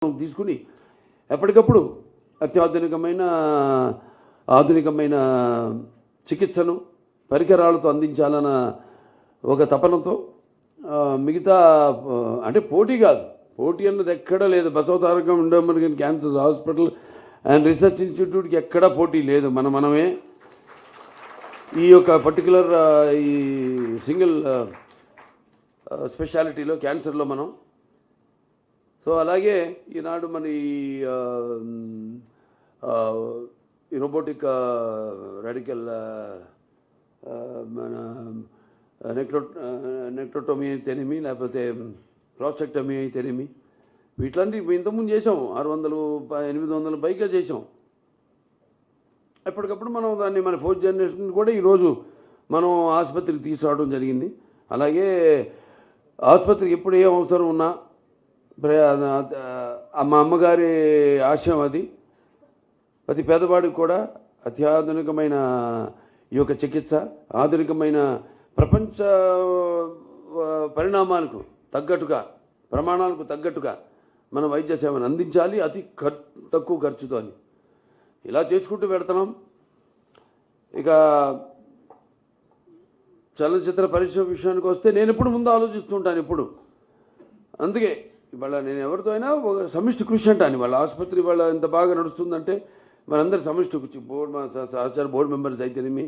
తీసుకుని ఎప్పటికప్పుడు ఆధునికమైన చికిత్సను పరికరాలతో అందించాలన్న ఒక తపనతో మిగతా అంటే పోటీ కాదు, పోటీ అన్నది ఎక్కడా లేదు. Basavatarakam Indo American cancer hospital and research ఇన్స్టిట్యూట్కి ఎక్కడా పోటీ లేదు. మనమే ఈ యొక్క పర్టికులర్ ఈ సింగిల్ స్పెషాలిటీలో క్యాన్సర్లో మనం. సో అలాగే ఈనాడు మన ఈ రోబోటిక్ రాడికల్ మన నెక్రోటోమీ అయితేనేమి, లేకపోతే ప్రాస్టెక్టమీ అయితేనేమి, వీటిలాంటివి ఇంతకుముందు చేసాం. 600-800 పైగా చేసాం. ఎప్పటికప్పుడు మనం దాన్ని మన 4th జనరేషన్ కూడా ఈరోజు మనం ఆసుపత్రికి తీసుకురావడం జరిగింది. అలాగే ఆసుపత్రికి ఎప్పుడు ఏ అవసరం ఉన్నా మా అమ్మగారి ఆశయం అది. ప్రతి పేదవాడికి కూడా అత్యాధునికమైన ఈ యొక్క చికిత్స, ఆధునికమైన ప్రపంచ పరిణామాలకు తగ్గట్టుగా, ప్రమాణాలకు తగ్గట్టుగా మన వైద్య సేవను అందించాలి, అతి తక్కువ ఖర్చుతో అని ఇలా చేసుకుంటూ పెడుతున్నాం. ఇక చలనచిత్ర పరిశ్రమ విషయానికి వస్తే నేను ఎప్పుడు ముందు ఆలోచిస్తుంటాను ఇప్పుడు. అందుకే ఇవాళ నేను ఎవరితో అయినా ఒక సమిష్టి కృషి అంటాను. వాళ్ళ ఆసుపత్రి వాళ్ళ ఎంత బాగా నడుస్తుందంటే మనందరి సమిష్టి కృషి. సహచార బోర్డు మెంబర్స్ అయితేనేమి,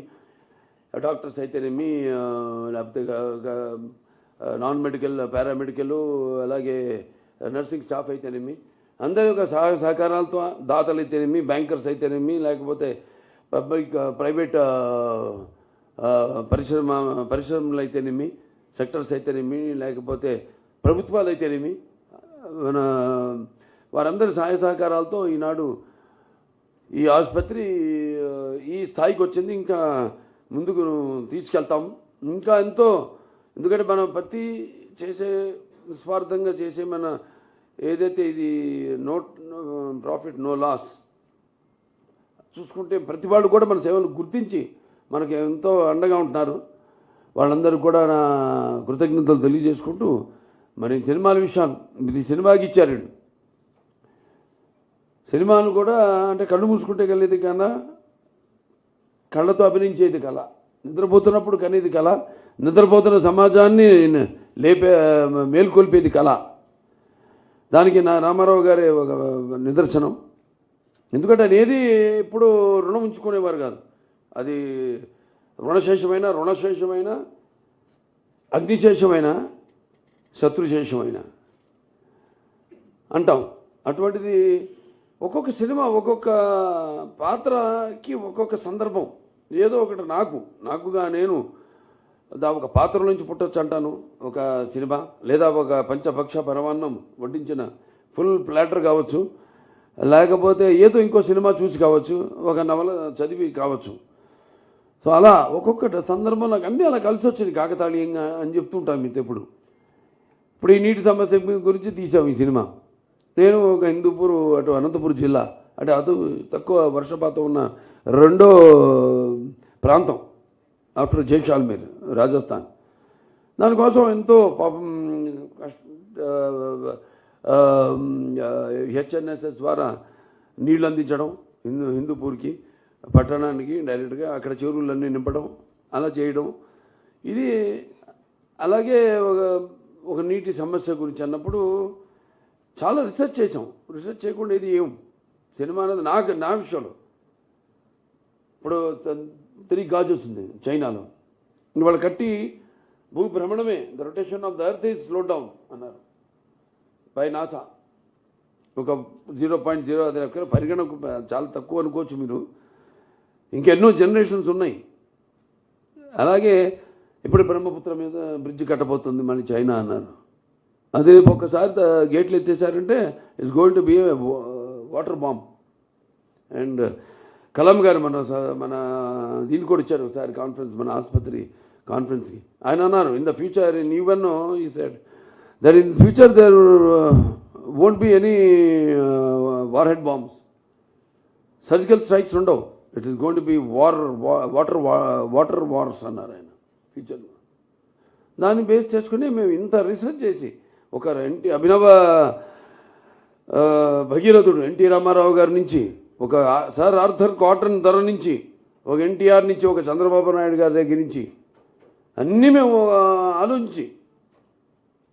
డాక్టర్స్ అయితేనేమి, లేకపోతే నాన్ మెడికల్, పారామెడికల్, అలాగే నర్సింగ్ స్టాఫ్ అయితేనేమి, అందరి యొక్క సహకారాలతో, దాతలు అయితేనేమి, బ్యాంకర్స్ అయితేనేమి, లేకపోతే ప్రైవేట్ పరిశ్రమలు అయితేనేమి, సెక్టర్స్ అయితేనేమి, లేకపోతే ప్రభుత్వాలు అయితేనేమి, మన వారందరి సహాయ సహకారాలతో ఈనాడు ఈ ఆసుపత్రి ఈ స్థాయికి వచ్చింది. ఇంకా ముందుకు తీసుకెళ్తాం. ఇంకా ఎంతో, ఎందుకంటే మనం ప్రతి చేసే నిస్వార్థంగా చేసే మన ఏదైతే ఇది నో ప్రాఫిట్ నో లాస్ చూసుకుంటే ప్రతి వాళ్ళు కూడా మన సేవలు గుర్తించి మనకి ఎంతో అండగా ఉంటున్నారు. వాళ్ళందరూ కూడా నా కృతజ్ఞతలు తెలియజేసుకుంటూ, మరి సినిమాల విషయాలు ఇది సినిమాకి ఇచ్చారండి. సినిమాను కూడా అంటే కళ్ళు మూసుకుంటే కలిగేది కన్నా కళ్ళతో అభినయించేది కళ, నిద్రపోతున్నప్పుడు కనేది కళ, నిద్రపోతున్న సమాజాన్ని మేల్కొల్పేది కళ. దానికి రామారావు గారే ఒక నిదర్శనం. ఎందుకంటే ఆయన ఏది ఇప్పుడు రుణం ఉంచుకునేవారు కాదు. అది రుణశేషమైన, అగ్నిశేషమైన, శత్రుశేషమైన అంటాం. అటువంటిది ఒక్కొక్క సినిమా, ఒక్కొక్క పాత్రకి ఒక్కొక్క సందర్భం. ఏదో ఒకటి నాకుగా నేను ఒక పాత్ర నుంచి పుట్టొచ్చు అంటాను ఒక సినిమా, లేదా ఒక పంచభక్ష పరమాన్నం వడ్డించిన ఫుల్ ప్లాటర్ కావచ్చు, లేకపోతే ఏదో ఇంకో సినిమా చూసి కావచ్చు, ఒక నవల చదివి కావచ్చు. సో అలా ఒక్కొక్క సందర్భం నాకు అన్నీ అలా కలిసి వచ్చింది కాకతాళీయంగా అని చెప్తుంటాను మీతో. ఇప్పుడు ఈ నీటి సమస్య గురించి తీసాం ఈ సినిమా. నేను ఒక హిందూపూర్, అటు అనంతపురం జిల్లా, అంటే అటు తక్కువ వర్షపాతం ఉన్న రెండో ప్రాంతం ఆఫ్టర్ జైసాల్మేర్, రాజస్థాన్. దానికోసం ఎంతో పాపం హెచ్ఎన్ఎస్ఎస్ ద్వారా నీళ్ళు అందించడం హిందూపూర్కి, పట్టణానికి డైరెక్ట్గా అక్కడ చెరువులన్నీ నింపడం, అలా చేయడం. ఇది అలాగే ఒక నీటి సమస్య గురించి అన్నప్పుడు చాలా రీసెర్చ్ చేసాం. రీసెర్చ్ చేయకుండా ఇది సినిమా అనేది నా విషయంలో. ఇప్పుడు 3 గాజెస్ ఉంది చైనాలో, వాళ్ళు కట్టి భూ భ్రమణమే, the rotation of the earth is slow down అన్నారు బై నాసా. ఒక 0.0 అది పరిగణకు చాలా తక్కువ అనుకోవచ్చు మీరు. ఇంకెన్నో జనరేషన్స్ ఉన్నాయి. అలాగే ఇప్పుడు బ్రహ్మపుత్ర మీద బ్రిడ్జ్ కట్టబోతుంది మళ్ళీ చైనా అన్నారు. అది ఒక్కసారి గేట్లు ఎత్తేసారంటే it's going to be a water bomb. And Kalam garu మన దీన్ని కూడా ఇచ్చారు ఒకసారి కాన్ఫరెన్స్, మన ఆసుపత్రి కాన్ఫరెన్స్కి. ఆయన అన్నారు, in the future in even he said that in future there won't be any warhead bombs, surgical strikes ఉండవు. It is going to be water wars అన్నారు ఆయన ఫ్యూచర్లో. దాన్ని బేస్ చేసుకుని మేము ఇంత రీసెర్చ్ చేసి ఒక అభినవ భగీరథుడు ఎన్టీ రామారావు గారి నుంచి, ఒక సర్ ఆర్థర్ కాటన్ ధర నుంచి, ఒక ఎన్టీఆర్ నుంచి, ఒక చంద్రబాబు నాయుడు గారి దగ్గర నుంచి అన్నీ మేము ఆలోచించి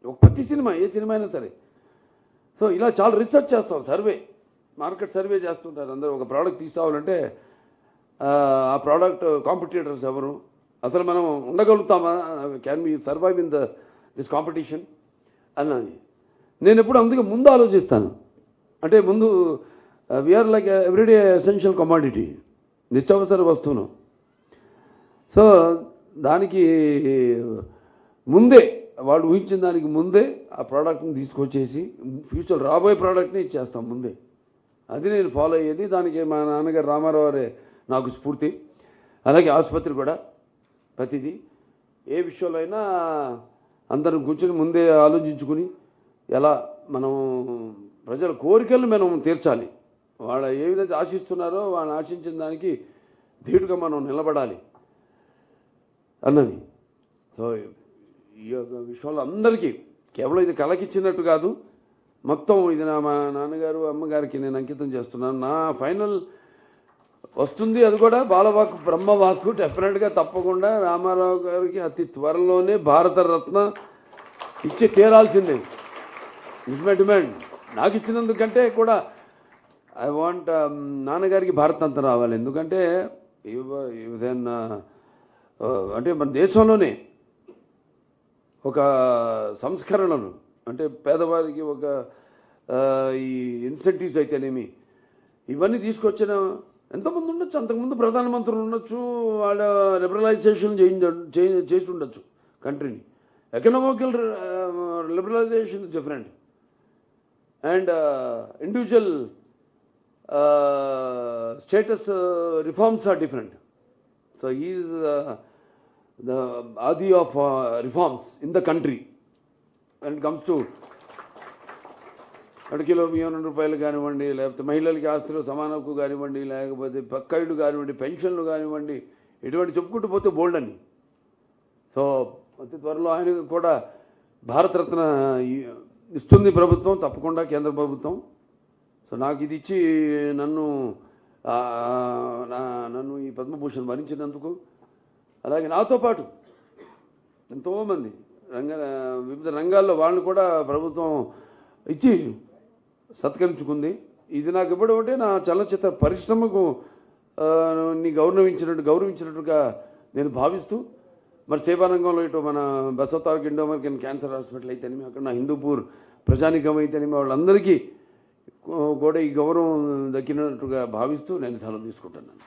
ఒక ప్రతి సినిమా, ఏ సినిమా అయినా సరే, సో ఇలా చాలా రీసెర్చ్ చేస్తాం, సర్వే, మార్కెట్ సర్వే చేస్తుంటారు అందరూ. ఒక ప్రోడక్ట్ తీసుకోవాలంటే ఆ ప్రోడక్ట్ కాంపిటీటర్స్ ఎవరు, అసలు మనం ఉండగలుగుతామా, can be survive in this competition అన్నది నేను ఎప్పుడు అందుకే ముందు ఆలోచిస్తాను. అంటే ముందు we're like everyday essential commodity, నిత్యావసర వస్తువును. సో దానికి ముందే, వాళ్ళు ఊహించిన దానికి ముందే ఆ ప్రోడక్ట్ని తీసుకొచ్చేసి ఫ్యూచర్ రాబోయే ప్రోడక్ట్ని ఇచ్చేస్తాం ముందే. అది నేను ఫాలో అయ్యేది. దానికి మా నాన్నగారు రామారావు గారే నాకు స్ఫూర్తి. అలాగే ఆసుపత్రి కూడా ప్రతిదీ ఏ విషయంలో అయినా అందరం కూర్చొని ముందే ఆలోచించుకుని ఎలా మనం ప్రజల కోరికలను మనం తీర్చాలి, వాళ్ళ ఏ విధంగా ఆశిస్తున్నారో వాళ్ళని ఆశించిన దానికి ధీటుగా మనం నిలబడాలి అన్నది. సో ఈ యొక్క విషయంలో అందరికీ కేవలం ఇది కలకిచ్చినట్టు కాదు, మొత్తం ఇది మా నాన్నగారు అమ్మగారికి నేను అంకితం చేస్తున్నాను. నా ఫైనల్ వస్తుంది, అది కూడా బాలవాక్కు బ్రహ్మవాక్కు. డెఫినెట్గా తప్పకుండా రామారావు గారికి అతి త్వరలోనే భారతరత్న ఇచ్చి తీరాల్సిందే. Is my demand. నాకు ఇచ్చినందుకంటే కూడా ఐ వాంట్ నాన్నగారికి భారతరత్న రావాలి. ఎందుకంటే అంటే మన దేశంలోనే ఒక సంస్కరణలు, అంటే పేదవారికి ఒక ఈ ఇన్సెంటివ్స్ అయితేనేమి, ఇవన్నీ తీసుకొచ్చిన ఎంతమంది ఉండొచ్చు, అంతకుముందు ప్రధానమంత్రులు ఉండొచ్చు, వాళ్ళ లిబరలైజేషన్ చేసి ఉండొచ్చు కంట్రీని. Economical liberalisation is different and individual states reforms are different. So is the adi of reforms in the country when it comes to kilo బియ్యం రూపాయలు కానివ్వండి, లేకపోతే మహిళలకి ఆస్తులు సమాన హక్కు కానివ్వండి, లేకపోతే పక్కాయిలు కానివ్వండి, పెన్షన్లు కానివ్వండి, ఇటువంటి చెప్పుకుంటూ పోతే బోల్డ్ అని. సో అతి త్వరలో ఆయన కూడా భారతరత్న ఇస్తుంది ప్రభుత్వం, తప్పకుండా కేంద్ర ప్రభుత్వం. సో నాకు ఇది ఇచ్చి నన్ను ఈ పద్మభూషణ్ భరించినందుకు, అలాగే నాతో పాటు ఎంతోమంది వివిధ రంగాల్లో వాళ్ళని కూడా ప్రభుత్వం ఇచ్చి సత్కరించుకుంది. ఇది నాకు ఇవ్వడం అంటే నా చలనచిత్ర పరిశ్రమకు గౌరవించినట్టుగా నేను భావిస్తూ, మరి సేవారంగంలో ఇటు మన Basavataraka Indo American cancer hospital అయితేనేమి, అక్కడ నా హిందూపూర్ ప్రజానికం అయితేనేమి, వాళ్ళందరికీ కూడా ఈ గౌరవం దక్కినట్టుగా భావిస్తూ నేను సెలవు తీసుకుంటున్నాను.